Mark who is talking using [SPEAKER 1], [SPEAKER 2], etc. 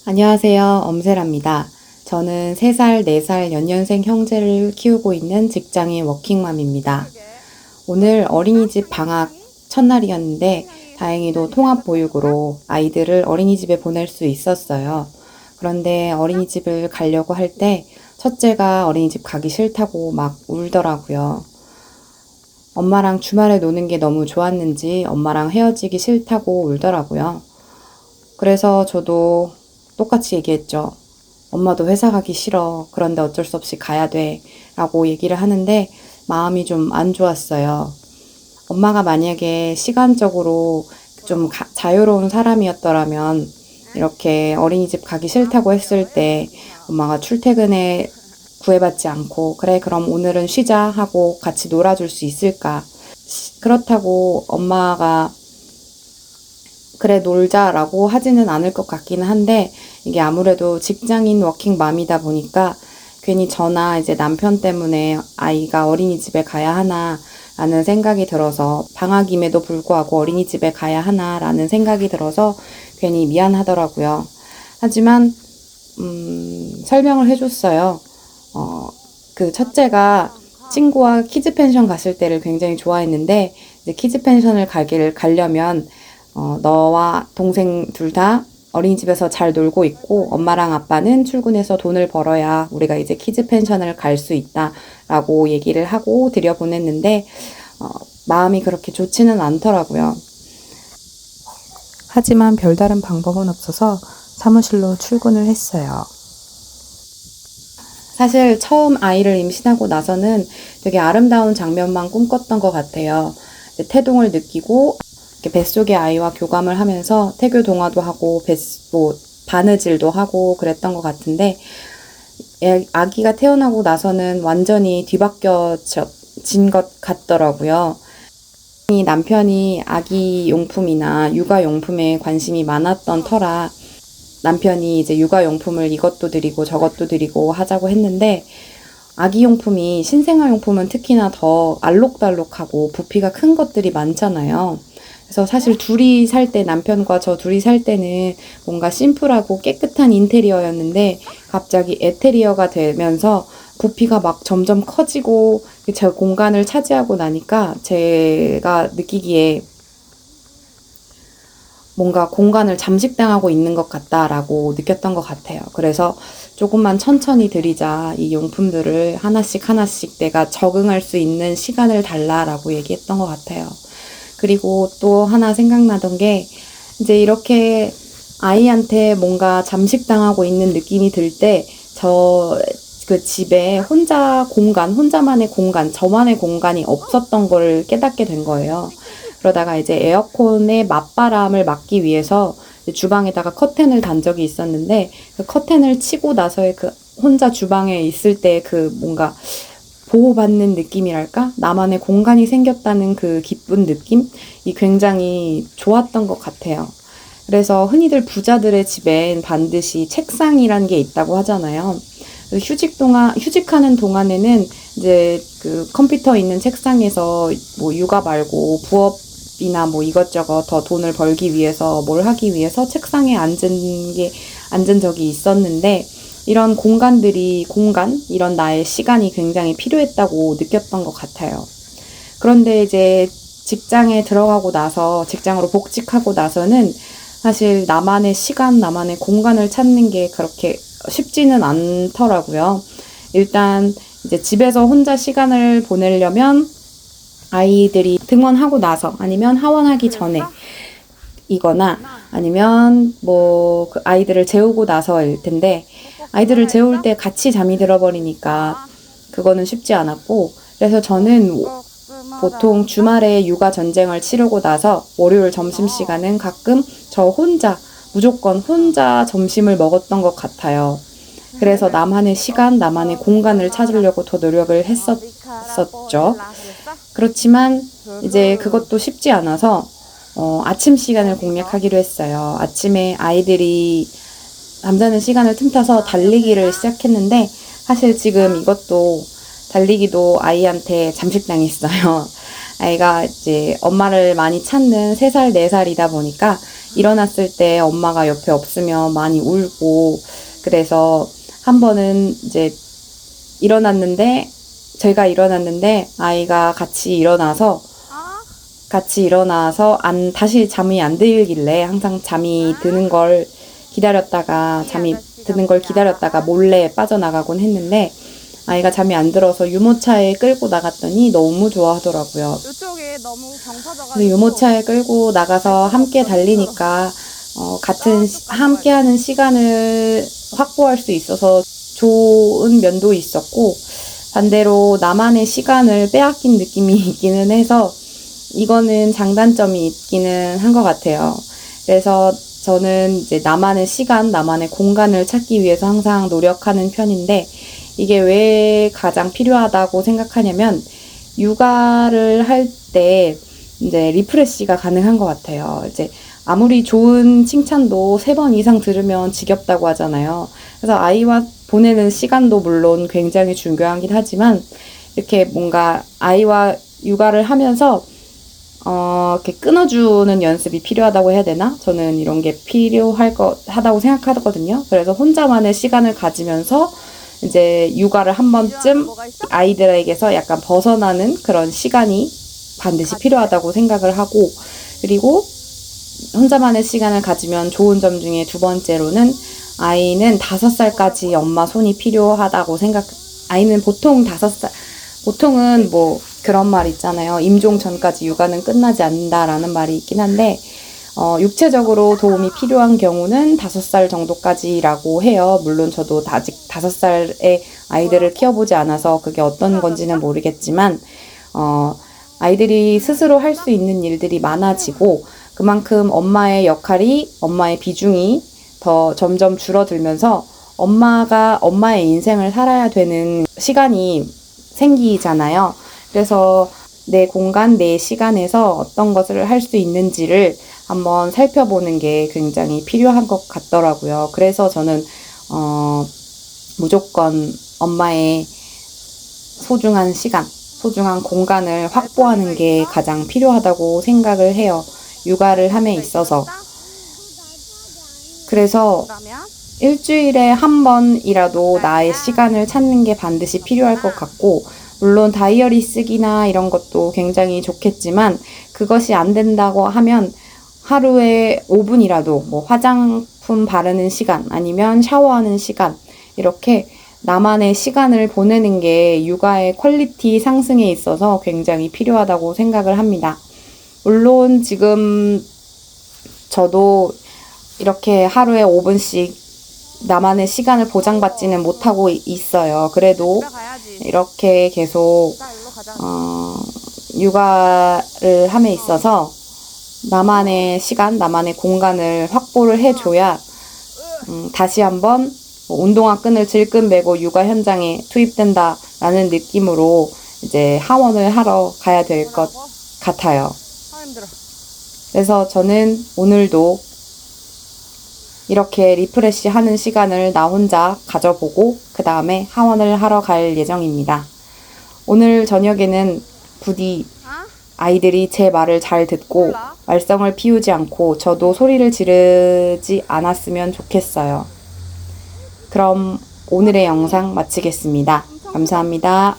[SPEAKER 1] 안녕하세요. 엄세라입니다. 저는 3살, 4살 연년생 형제를 키우고 있는 직장인 워킹맘입니다. 오늘 어린이집 방학 첫날이었는데 다행히도 통합보육으로 아이들을 어린이집에 보낼 수 있었어요. 그런데 어린이집을 가려고 할 때 첫째가 어린이집 가기 싫다고 막 울더라고요. 엄마랑 주말에 노는 게 너무 좋았는지 엄마랑 헤어지기 싫다고 울더라고요. 그래서 저도 똑같이 얘기했죠. 엄마도 회사 가기 싫어. 그런데 어쩔 수 없이 가야 돼. 라고 얘기를 하는데 마음이 좀 안 좋았어요. 엄마가 만약에 시간적으로 좀 자유로운 사람이었더라면 이렇게 어린이집 가기 싫다고 했을 때 엄마가 출퇴근에 구애받지 않고 그래 그럼 오늘은 쉬자 하고 같이 놀아줄 수 있을까? 그렇다고 엄마가 그래 놀자라고 하지는 않을 것 같기는 한데 이게 아무래도 직장인 워킹맘이다 보니까 괜히 저나 이제 남편 때문에 아이가 어린이집에 가야 하나 라는 생각이 들어서 방학임에도 불구하고 어린이집에 가야 하나 라는 생각이 들어서 괜히 미안하더라고요. 하지만 설명을 해줬어요. 그 첫째가 친구와 키즈 펜션 갔을 때를 굉장히 좋아했는데 이제 키즈 펜션을 가려면 너와 동생 둘 다 어린이집에서 잘 놀고 있고 엄마랑 아빠는 출근해서 돈을 벌어야 우리가 이제 키즈 펜션을 갈 수 있다라고 얘기를 하고 들여보냈는데 마음이 그렇게 좋지는 않더라고요. 하지만 별다른 방법은 없어서 사무실로 출근을 했어요. 사실 처음 아이를 임신하고 나서는 되게 아름다운 장면만 꿈꿨던 것 같아요. 태동을 느끼고 뱃속의 아이와 교감을 하면서 태교 동화도 하고 바느질도 하고 그랬던 것 같은데 아기가 태어나고 나서는 완전히 뒤바뀌어진 것 같더라고요. 남편이 아기 용품이나 육아 용품에 관심이 많았던 터라 남편이 이제 육아 용품을 이것도 드리고 저것도 드리고 하자고 했는데 아기 용품이 신생아 용품은 특히나 더 알록달록하고 부피가 큰 것들이 많잖아요. 그래서 사실 둘이 살 때, 남편과 저 둘이 살 때는 뭔가 심플하고 깨끗한 인테리어였는데 갑자기 애테리어가 되면서 부피가 막 점점 커지고 제 공간을 차지하고 나니까 제가 느끼기에 뭔가 공간을 잠식당하고 있는 것 같다라고 느꼈던 것 같아요. 그래서 조금만 천천히 들이자. 이 용품들을 하나씩 하나씩 내가 적응할 수 있는 시간을 달라라고 얘기했던 것 같아요. 그리고 또 하나 생각나던 게 이제 이렇게 아이한테 뭔가 잠식당하고 있는 느낌이 들 때 그 집에 혼자만의 공간, 저만의 공간이 없었던 걸 깨닫게 된 거예요. 그러다가 이제 에어컨의 맞바람을 막기 위해서 주방에다가 커튼을 단 적이 있었는데 그 커튼을 치고 나서의 그 혼자 주방에 있을 때 그 뭔가 보호받는 느낌이랄까? 나만의 공간이 생겼다는 그 기쁜 느낌이 굉장히 좋았던 것 같아요. 그래서 흔히들 부자들의 집엔 반드시 책상이란 게 있다고 하잖아요. 휴직하는 동안에는 이제 그 컴퓨터 있는 책상에서 뭐 육아 말고 부업이나 뭐 이것저것 더 돈을 벌기 위해서 뭘 하기 위해서 책상에 앉은 적이 있었는데 이런 이런 나의 시간이 굉장히 필요했다고 느꼈던 것 같아요. 그런데 이제 직장으로 복직하고 나서는 사실 나만의 시간, 나만의 공간을 찾는 게 그렇게 쉽지는 않더라고요. 일단 이제 집에서 혼자 시간을 보내려면 아이들이 등원하고 나서 아니면 하원하기 전에 이거나 아니면 그 아이들을 재우고 나서일 텐데 아이들을 재울 때 같이 잠이 들어버리니까 그거는 쉽지 않았고 그래서 저는 보통 주말에 육아 전쟁을 치르고 나서 월요일 점심시간은 가끔 무조건 혼자 점심을 먹었던 것 같아요. 그래서 나만의 시간, 나만의 공간을 찾으려고 더 노력을 했었죠. 그렇지만 이제 그것도 쉽지 않아서 아침 시간을 공략하기로 했어요. 아침에 아이들이 잠자는 시간을 틈타서 달리기를 시작했는데 사실 지금 이것도 달리기도 아이한테 잠식당했어요. 아이가 이제 엄마를 많이 찾는 3살, 4살이다 보니까 일어났을 때 엄마가 옆에 없으면 많이 울고, 그래서 한 번은 이제 제가 일어났는데 아이가 같이 일어나서 다시 잠이 안 들길래 항상 잠이 드는 걸 기다렸다가 몰래 빠져나가곤 했는데, 아이가 잠이 안 들어서 유모차에 끌고 나갔더니 너무 좋아하더라고요.
[SPEAKER 2] 이쪽에 너무 경사져가지고.
[SPEAKER 1] 그래서 유모차에 끌고 나가서 함께 달리니까 함께하는 시간을 확보할 수 있어서 좋은 면도 있었고, 반대로 나만의 시간을 빼앗긴 느낌이 있기는 해서 이거는 장단점이 있기는 한 것 같아요. 그래서 저는 이제 나만의 시간, 나만의 공간을 찾기 위해서 항상 노력하는 편인데, 이게 왜 가장 필요하다고 생각하냐면, 육아를 할 때 이제 리프레시가 가능한 것 같아요. 이제 아무리 좋은 칭찬도 3번 이상 들으면 지겹다고 하잖아요. 그래서 아이와 보내는 시간도 물론 굉장히 중요하긴 하지만, 이렇게 뭔가 아이와 육아를 하면서 이렇게 끊어주는 연습이 필요하다고 해야 되나? 저는 이런 게 하다고 생각하거든요. 그래서 혼자만의 시간을 가지면서 이제 육아를 한 번쯤 아이들에게서 약간 벗어나는 그런 시간이 반드시 필요하다고 생각을 하고, 그리고 혼자만의 시간을 가지면 좋은 점 중에 두 번째로는, 아이는 5살까지 엄마 손이 필요하다고 아이는 보통은 뭐 그런 말 있잖아요. 임종 전까지 육아는 끝나지 않는다라는 말이 있긴 한데, 육체적으로 도움이 필요한 경우는 5살 정도까지라고 해요. 물론 저도 아직 5살의 아이들을 키워보지 않아서 그게 어떤 건지는 모르겠지만, 아이들이 스스로 할 수 있는 일들이 많아지고, 그만큼 엄마의 비중이 더 점점 줄어들면서 엄마의 인생을 살아야 되는 시간이 생기잖아요. 그래서 내 공간, 내 시간에서 어떤 것을 할 수 있는지를 한번 살펴보는 게 굉장히 필요한 것 같더라고요. 그래서 저는 무조건 엄마의 소중한 공간을 확보하는 게 가장 필요하다고 생각을 해요. 육아를 함에 있어서. 그래서 일주일에 한 번이라도 나의 시간을 찾는 게 반드시 필요할 것 같고, 물론 다이어리 쓰기나 이런 것도 굉장히 좋겠지만, 그것이 안 된다고 하면 하루에 5분이라도 뭐 화장품 바르는 시간, 아니면 샤워하는 시간, 이렇게 나만의 시간을 보내는 게 육아의 퀄리티 상승에 있어서 굉장히 필요하다고 생각을 합니다. 물론 지금 저도 이렇게 하루에 5분씩 나만의 시간을 보장받지는 못하고 있어요. 그래도 이렇게 계속 육아를 함에 있어서 나만의 시간, 나만의 공간을 확보를 해줘야 다시 한번 운동화 끈을 질끈 매고 육아 현장에 투입된다라는 느낌으로 이제 하원을 하러 가야 될 것 같아요. 그래서 저는 오늘도 이렇게 리프레시 하는 시간을 나 혼자 가져보고 그 다음에 하원을 하러 갈 예정입니다. 오늘 저녁에는 부디 아이들이 제 말을 잘 듣고 말썽을 피우지 않고 저도 소리를 지르지 않았으면 좋겠어요. 그럼 오늘의 영상 마치겠습니다. 감사합니다.